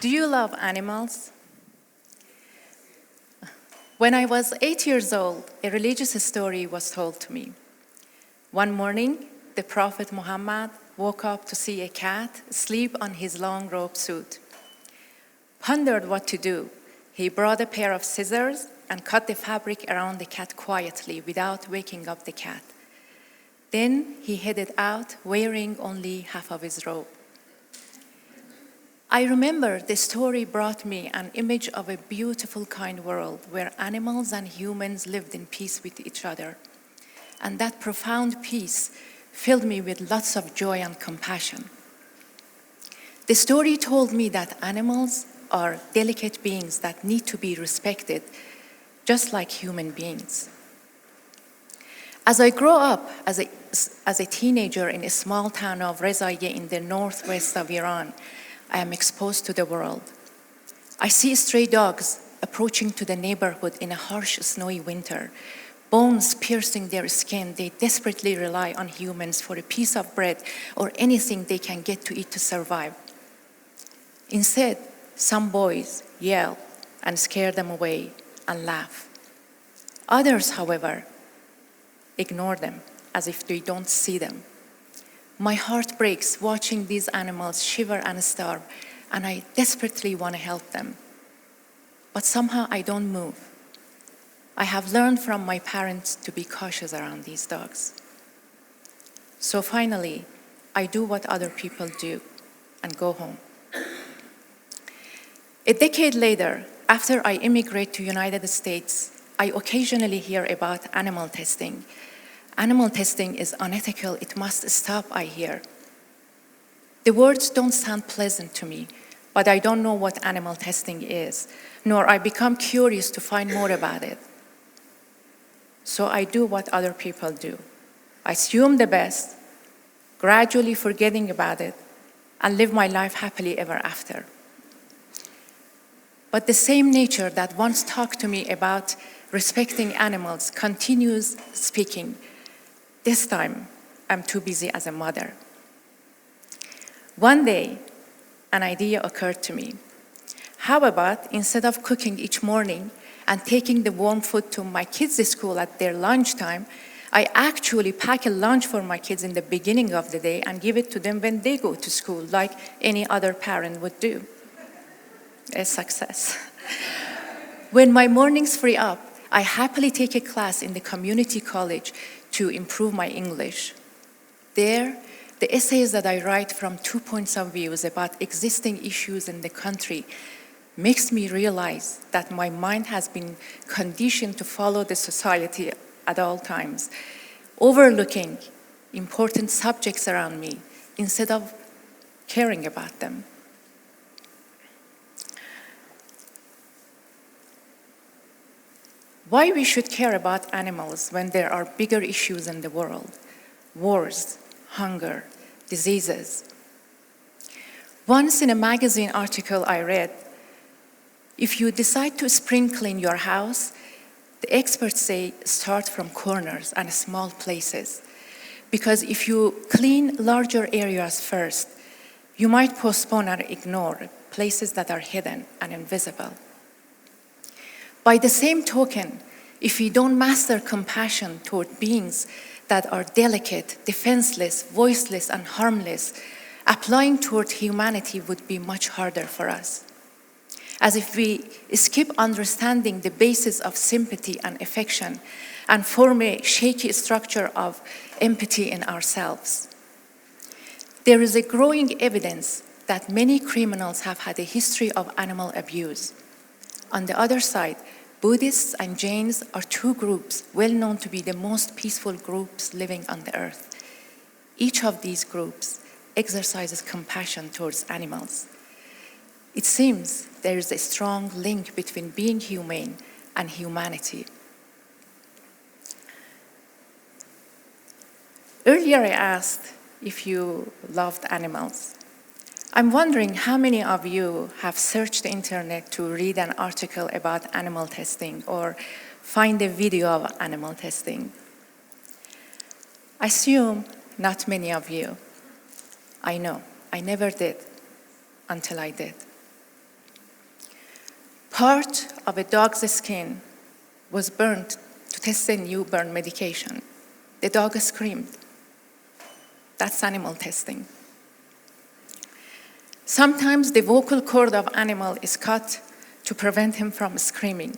Do you love animals? When I was 8 years old, a religious story was told to me. One morning, the Prophet Muhammad woke up to see a cat asleep on his long robe suit. Pondered what to do. He brought a pair of scissors and cut the fabric around the cat quietly without waking up the cat. Then he headed out wearing only half of his robe. I remember the story brought me an image of a beautiful, kind world where animals and humans lived in peace with each other. And that profound peace filled me with lots of joy and compassion. The story told me that animals are delicate beings that need to be respected, just like human beings. As I grow up as a teenager in a small town of Rezaiye in the northwest of Iran, I am exposed to the world. I see stray dogs approaching to the neighborhood in a harsh, snowy winter. Bones piercing their skin, they desperately rely on humans for a piece of bread or anything they can get to eat to survive. Instead, some boys yell and scare them away and laugh. Others, however, ignore them as if they don't see them. My heart breaks watching these animals shiver and starve, and I desperately want to help them. But somehow I don't move. I have learned from my parents to be cautious around these dogs. So finally, I do what other people do and go home. A decade later, after I immigrate to the United States, I occasionally hear about animal testing. Animal testing is unethical, it must stop, I hear. The words don't sound pleasant to me, but I don't know what animal testing is, nor I become curious to find more about it. So I do what other people do. I assume the best, gradually forgetting about it, and live my life happily ever after. But the same nature that once talked to me about respecting animals continues speaking. This time, I'm too busy as a mother. One day, an idea occurred to me. How about instead of cooking each morning and taking the warm food to my kids' school at their lunchtime, I actually pack a lunch for my kids in the beginning of the day and give it to them when they go to school, like any other parent would do. A success. When my mornings free up, I happily take a class in the community college to improve my English. There, the essays that I write from 2 points of view about existing issues in the country makes me realize that my mind has been conditioned to follow the society at all times, overlooking important subjects around me instead of caring about them. Why we should care about animals when there are bigger issues in the world: wars, hunger, diseases. Once in a magazine article I read, if you decide to spring clean your house, the experts say start from corners and small places. Because if you clean larger areas first, you might postpone or ignore places that are hidden and invisible. By the same token, if we don't master compassion toward beings that are delicate, defenseless, voiceless, and harmless, applying toward humanity would be much harder for us. As if we skip understanding the basis of sympathy and affection and form a shaky structure of empathy in ourselves. There is a growing evidence that many criminals have had a history of animal abuse. On the other side, Buddhists and Jains are two groups well known to be the most peaceful groups living on the earth. Each of these groups exercises compassion towards animals. It seems there is a strong link between being humane and humanity. Earlier I asked if you loved animals. I'm wondering how many of you have searched the internet to read an article about animal testing or find a video of animal testing. I assume not many of you. I know, I never did until I did. Part of a dog's skin was burned to test a new burn medication. The dog screamed. That's animal testing. Sometimes the vocal cord of animal is cut to prevent him from screaming.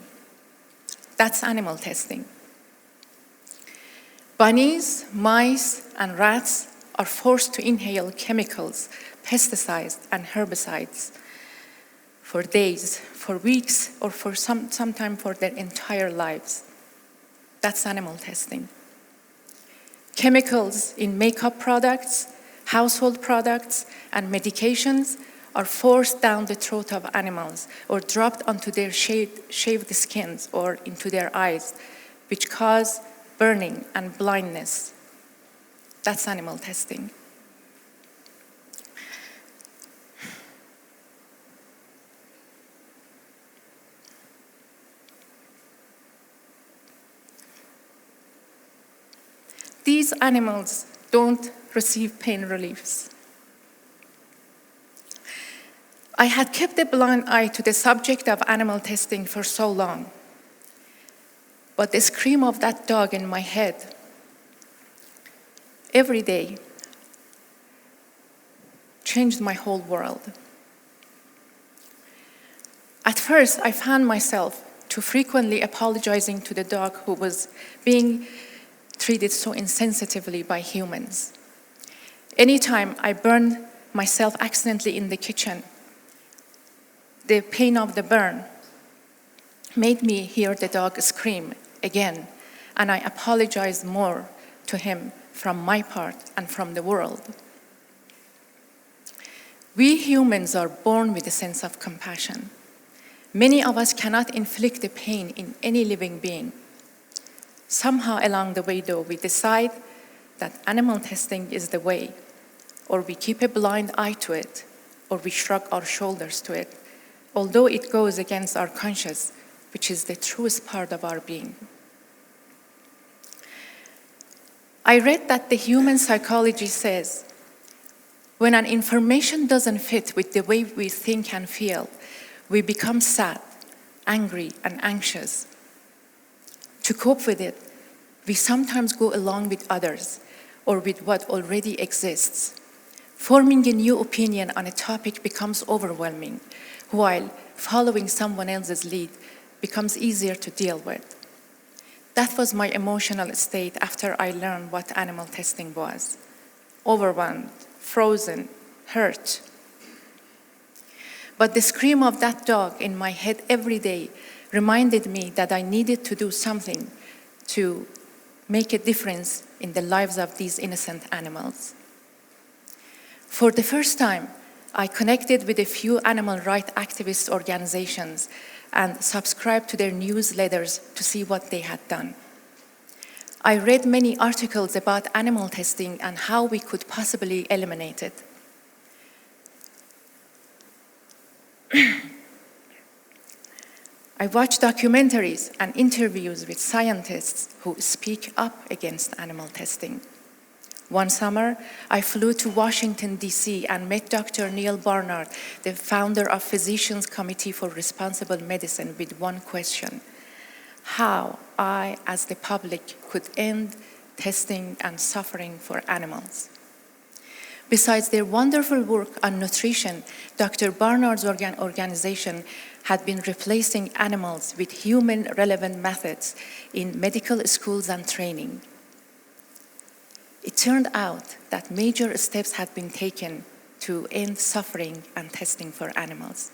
That's animal testing. Bunnies, mice, and rats are forced to inhale chemicals, pesticides, and herbicides for days, for weeks, or for sometime for their entire lives. That's animal testing. Chemicals in makeup products, household products, and medications are forced down the throat of animals or dropped onto their shaved skins or into their eyes, which cause burning and blindness. That's animal testing. These animals don't receive pain reliefs. I had kept a blind eye to the subject of animal testing for so long, but the scream of that dog in my head every day changed my whole world. At first, I found myself too frequently apologizing to the dog who was being treated so insensitively by humans. Anytime I burned myself accidentally in the kitchen, the pain of the burn made me hear the dog scream again, and I apologized more to him from my part and from the world. We humans are born with a sense of compassion. Many of us cannot inflict the pain in any living being. Somehow along the way, though, we decide that animal testing is the way, or we keep a blind eye to it, or we shrug our shoulders to it, although it goes against our conscience, which is the truest part of our being. I read that the human psychology says, when an information doesn't fit with the way we think and feel, we become sad, angry, and anxious. To cope with it, we sometimes go along with others or with what already exists. Forming a new opinion on a topic becomes overwhelming, while following someone else's lead becomes easier to deal with. That was my emotional state after I learned what animal testing was. Overwhelmed, frozen, hurt. But the scream of that dog in my head every day reminded me that I needed to do something to make a difference in the lives of these innocent animals. For the first time, I connected with a few animal rights activist organizations and subscribed to their newsletters to see what they had done. I read many articles about animal testing and how we could possibly eliminate it. I watched documentaries and interviews with scientists who speak up against animal testing. One summer, I flew to Washington, D.C. and met Dr. Neil Barnard, the founder of Physicians Committee for Responsible Medicine, with one question: how I, as the public, could end testing and suffering for animals. Besides their wonderful work on nutrition, Dr. Barnard's organization had been replacing animals with human-relevant methods in medical schools and training. It turned out that major steps had been taken to end suffering and testing for animals.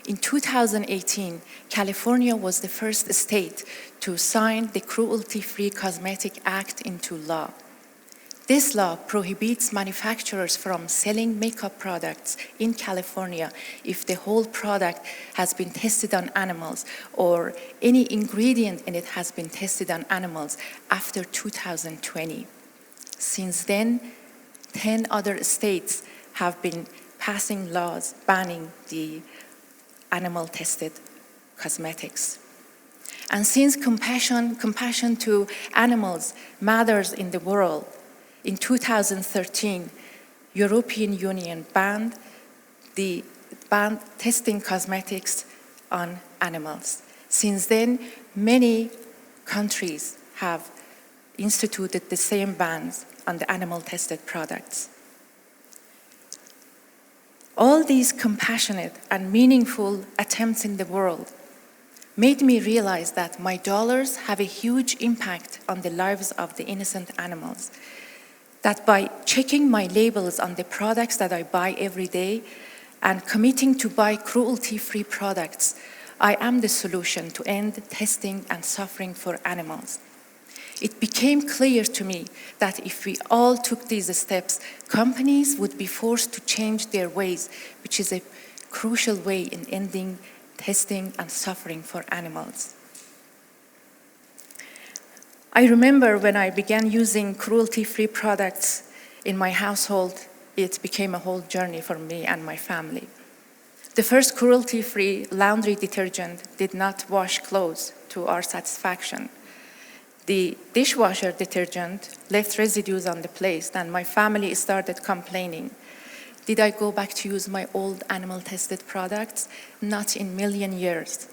In 2018, California was the first state to sign the Cruelty-Free Cosmetic Act into law. This law prohibits manufacturers from selling makeup products in California if the whole product has been tested on animals or any ingredient in it has been tested on animals after 2020. Since then, 10 other states have been passing laws banning the animal-tested cosmetics. And since compassion to animals matters in the world, in 2013, European Union banned testing cosmetics on animals. Since then, many countries have instituted the same bans on the animal-tested products. All these compassionate and meaningful attempts in the world made me realize that my dollars have a huge impact on the lives of the innocent animals. That by checking my labels on the products that I buy every day and committing to buy cruelty-free products, I am the solution to end testing and suffering for animals. It became clear to me that if we all took these steps, companies would be forced to change their ways, which is a crucial way in ending testing and suffering for animals. I remember when I began using cruelty-free products in my household, it became a whole journey for me and my family. The first cruelty-free laundry detergent did not wash clothes to our satisfaction. The dishwasher detergent left residues on the place, and my family started complaining. Did I go back to use my old animal-tested products? Not in a million years.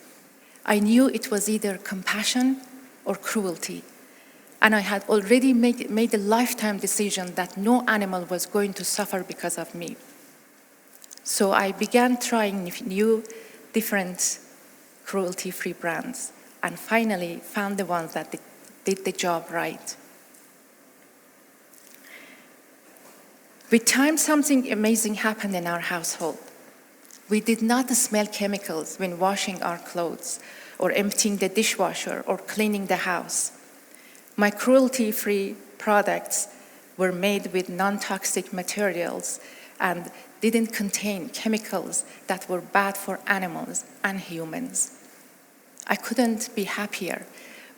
I knew it was either compassion or cruelty, and I had already made a lifetime decision that no animal was going to suffer because of me. So I began trying new, different cruelty-free brands, and finally found the ones that did the job right. With time, something amazing happened in our household. We did not smell chemicals when washing our clothes, or emptying the dishwasher, or cleaning the house. My cruelty-free products were made with non-toxic materials and didn't contain chemicals that were bad for animals and humans. I couldn't be happier.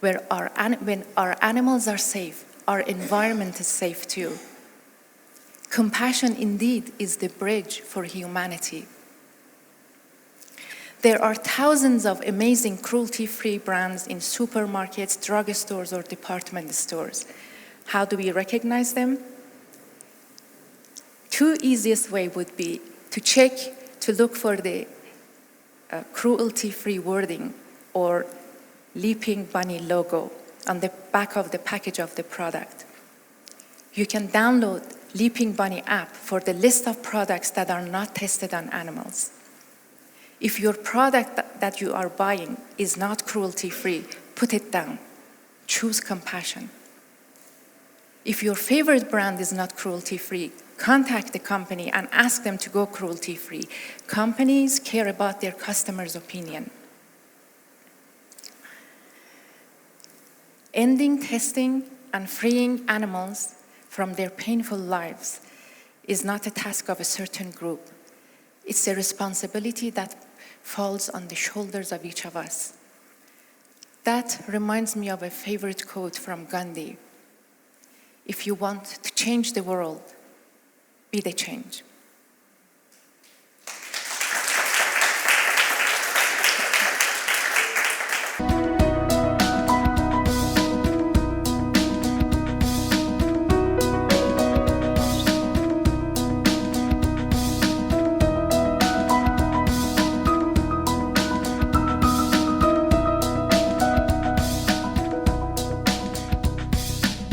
When our animals are safe, our environment is safe too. Compassion indeed is the bridge for humanity. There are thousands of amazing cruelty-free brands in supermarkets, drugstores, or department stores. How do we recognize them? Two easiest ways would be to look for the cruelty-free wording or Leaping Bunny logo on the back of the package of the product. You can download Leaping Bunny app for the list of products that are not tested on animals. If your product that you are buying is not cruelty-free, put it down. Choose compassion. If your favorite brand is not cruelty-free, contact the company and ask them to go cruelty-free. Companies care about their customers' opinion. Ending testing and freeing animals from their painful lives is not a task of a certain group. It's a responsibility that falls on the shoulders of each of us. That reminds me of a favorite quote from Gandhi. If you want to change the world, be the change.